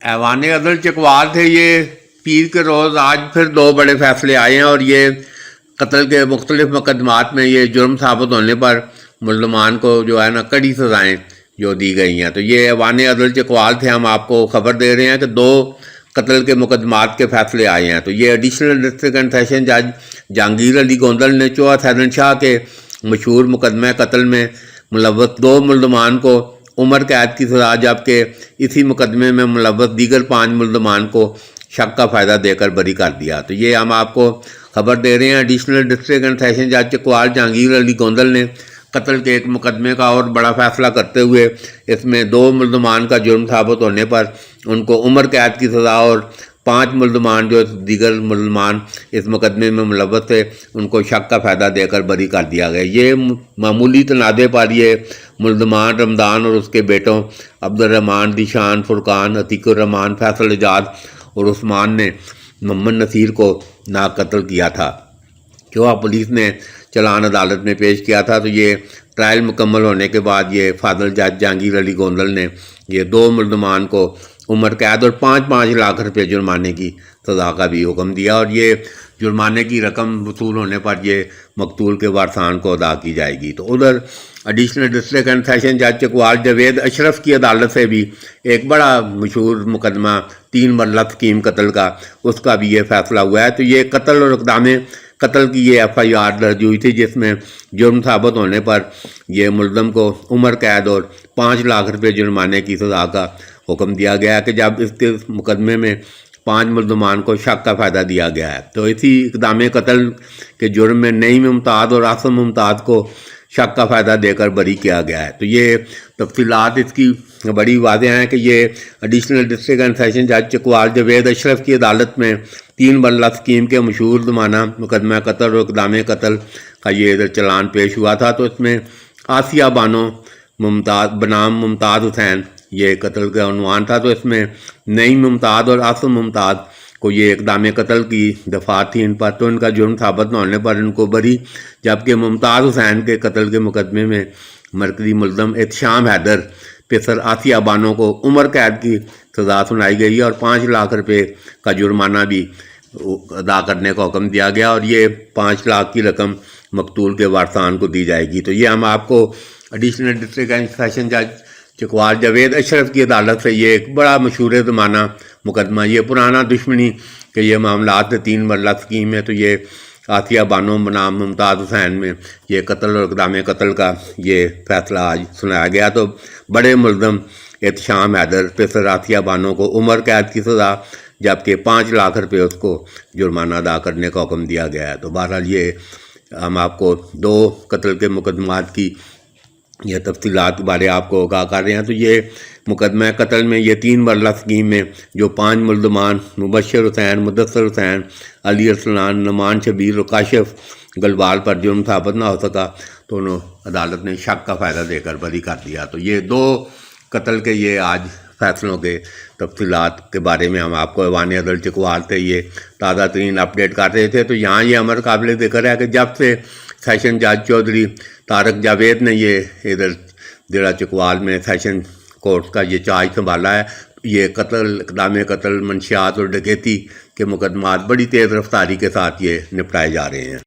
ایوان عدل چکوال تھے یہ پیر کے روز آج پھر دو بڑے فیصلے آئے ہیں، اور یہ قتل کے مختلف مقدمات میں یہ جرم ثابت ہونے پر ملزمان کو جو ہے نا کڑی سزائیں جو دی گئی ہیں۔ تو یہ ایوان عدل چکوال تھے، ہم آپ کو خبر دے رہے ہیں کہ دو قتل کے مقدمات کے فیصلے آئے ہیں۔ تو یہ ایڈیشنل ڈسٹرکٹ اینڈ سیشن جج جہانگیر علی گوندل نے چوہا سیدن شاہ کے مشہور مقدمہ قتل میں ملوث دو ملزمان کو عمر قید کی سزا، جبکہ اسی مقدمے میں ملوث دیگر 5 ملزمان کو شک کا فائدہ دے کر بری کر دیا۔ تو یہ ہم آپ کو خبر دے رہے ہیں ایڈیشنل ڈسٹرکٹ اینڈ سیشن جج چکوال جہانگیر علی گوندل نے قتل کے ایک مقدمے کا اور بڑا فیصلہ کرتے ہوئے اس میں 2 ملزمان کا جرم ثابت ہونے پر ان کو عمر قید کی سزا، اور 5 ملزمان جو دیگر ملزمان اس مقدمے میں ملوث تھے ان کو شک کا فائدہ دے کر بری کر دیا گیا۔ یہ معمولی تنازع پر یہ ملزمان رمضان اور اس کے بیٹوں عبد الرحمان، ذیشان، فرقان، عتیق الرحمان، فیصل اعجاز اور عثمان نے محمد نصیر کو ناک قتل کیا تھا۔ چوہا پولیس نے چلان عدالت میں پیش کیا تھا۔ تو یہ ٹرائل مکمل ہونے کے بعد یہ فاضل جج جہانگیر علی گوندل نے یہ 2 ملزمان کو عمر قید اور 5-5 لاکھ روپے جرمانے کی سزا کا بھی حکم دیا، اور یہ جرمانے کی رقم وصول ہونے پر یہ مقتول کے وارثان کو ادا کی جائے گی۔ تو ادھر ایڈیشنل ڈسٹرکٹ اینڈ سیشن جج چکوال جاوید اشرف کی عدالت سے بھی ایک بڑا مشہور مقدمہ 3 مرلہ اسکیم قتل کا، اس کا بھی یہ فیصلہ ہوا ہے۔ تو یہ قتل اور اقدام قتل کی یہ FIR درج ہوئی تھی، جس میں جرم ثابت ہونے پر یہ ملزم کو عمر قید اور 5 لاکھ روپے جرمانے کی سزا کا حکم دیا گیا ہے، کہ جب اس کے مقدمے میں 5 ملزمان کو شک کا فائدہ دیا گیا ہے۔ تو اسی اقدام قتل کے جرم میں نعیم ممتاز اور عاصم ممتاز کو شک کا فائدہ دے کر بری کیا گیا ہے۔ تو یہ تفصیلات اس کی بڑی واضح ہیں کہ یہ ایڈیشنل ڈسٹرکٹ اینڈ سیشن جج چکوال جاوید اشرف کی عدالت میں 3 مرلہ اسکیم کے مشہور زمانہ مقدمہ قتل اور اقدام قتل کا یہ ادھر چلان پیش ہوا تھا۔ تو اس میں آسیہ بانو بنام ممتاز حسین یہ قتل کا عنوان تھا۔ تو اس میں نعیم ممتاز اور عاصم ممتاز کو یہ اقدام قتل کی دفعات تھی ان پر، تو ان کا جرم ثابت نہ ہونے پر ان کو بری، جبکہ ممتاز حسین کے قتل کے مقدمے میں مرکزی ملزم احتشام حیدر پسر آسیہ بانو کو عمر قید کی سزا سنائی گئی، اور 5 لاکھ روپے کا جرمانہ بھی ادا کرنے کا حکم دیا گیا، اور یہ 5 لاکھ کی رقم مقتول کے وارثان کو دی جائے گی۔ تو یہ ہم آپ کو ایڈیشنل ڈسٹرکٹ اینڈ سیشن جج چکوال جاوید اشرف کی عدالت سے یہ ایک بڑا مشہور زمانہ مقدمہ، یہ پرانا دشمنی کہ یہ معاملات 3 مرلہ اسکیم ہے۔ تو یہ آسیہ بانو بنام ممتاز حسین میں یہ قتل اور اقدام قتل کا یہ فیصلہ آج سنایا گیا۔ تو بڑے ملزم احتشام حیدر پسر آسیہ بانو کو عمر قید کی سزا، جبکہ 5 لاکھ روپے اس کو جرمانہ ادا کرنے کا حکم دیا گیا ہے۔ تو بہرحال یہ ہم آپ کو 2 قتل کے مقدمات کی یہ تفصیلات کے بارے آپ کو آگاہ کر رہے ہیں۔ تو یہ مقدمہ قتل میں یہ 3 مرلہ اسکیم میں جو 5 ملزمان مبشر حسین، مدثر حسین، علی ارسلان، نعمان شبیر اور کاشف گلوال پر جرم ثابت نہ ہو سکا، تو انہوں عدالت نے شک کا فائدہ دے کر بری کر دیا۔ تو یہ 2 قتل کے یہ آج فیصلوں کے تفصیلات کے بارے میں ہم آپ کو ایوان عدل چکوال سے یہ تازہ ترین اپڈیٹ کر رہے تھے۔ تو یہاں یہ امر قابل ذکر ہے کہ جب سے سیشن جج چودھری طارق جاوید نے یہ ادھر ضلع چکوال میں سیشن کورٹ کا یہ چارج سنبھالا ہے، یہ قتل، اقدام قتل، منشیات اور ڈکیتی کے مقدمات بڑی تیز رفتاری کے ساتھ یہ نپٹائے جا رہے ہیں۔